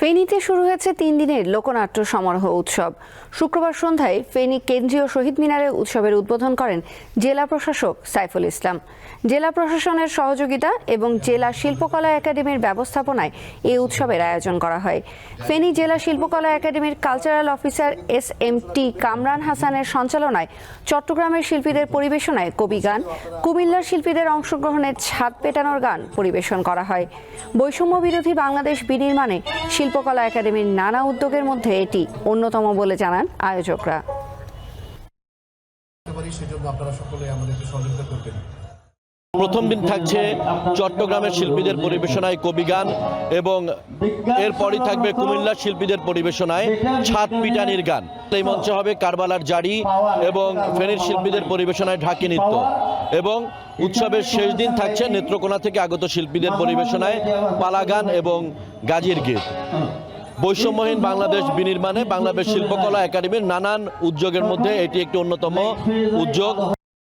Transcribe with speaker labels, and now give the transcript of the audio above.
Speaker 1: ফেনীতে শুরু হয়েছে 3 দিনের লোকনাট্য সমারোহ উৎসব। শুক্রবার সন্ধ্যায় ফেনী কেন্দ্রীয় শহীদ মিনারে উৎসবের উদ্বোধন করেন জেলা প্রশাসক সাইফুল ইসলাম। জেলা প্রশাসনের সহযোগিতা এবং জেলা শিল্পকলা একাডেমির ব্যবস্থাপনায় এই উৎসবের আয়োজন করা হয়। ফেনী জেলা শিল্পকলা একাডেমির কালচারাল অফিসার SMT কামরান হাসানের সঞ্চালনায় চট্টগ্রামের শিল্পীদের পরিবেশনায় কবি গান, কুমিল্লার শিল্পীদের অংশগ্রহণে ছাদ পেটানোর গান পরিবেশন করা হয়। বৈষম্য বিরোধী বাংলাদেশ বিনির্মাণে শিল্পকলা একাডেমির নানা উদ্যোগের মধ্যে এটি অন্যতম বলে জানান আয়োজকরা।
Speaker 2: প্রথম দিন থাকছে চট্টগ্রামের শিল্পীদের পরিবেশনায় কবি গান এবং এরপরই থাকবে কুমিল্লার শিল্পীদের পরিবেশনায় ছাদ পিটানির গান। এই মঞ্চে হবে কারবালার জারি এবং ফেনীর শিল্পীদের পরিবেশনায় ঢাকি নৃত্য এবং উৎসবের শেষ দিন থাকছে নেত্রকোনা থেকে আগত শিল্পীদের পরিবেশনায় পালা গান এবং গাজির গীত। বৈষম্যহীন বাংলাদেশ বিনির্মাণে বাংলাদেশ শিল্পকলা একাডেমির নানান উদ্যোগের মধ্যে এটি একটি অন্যতম উদ্যোগ।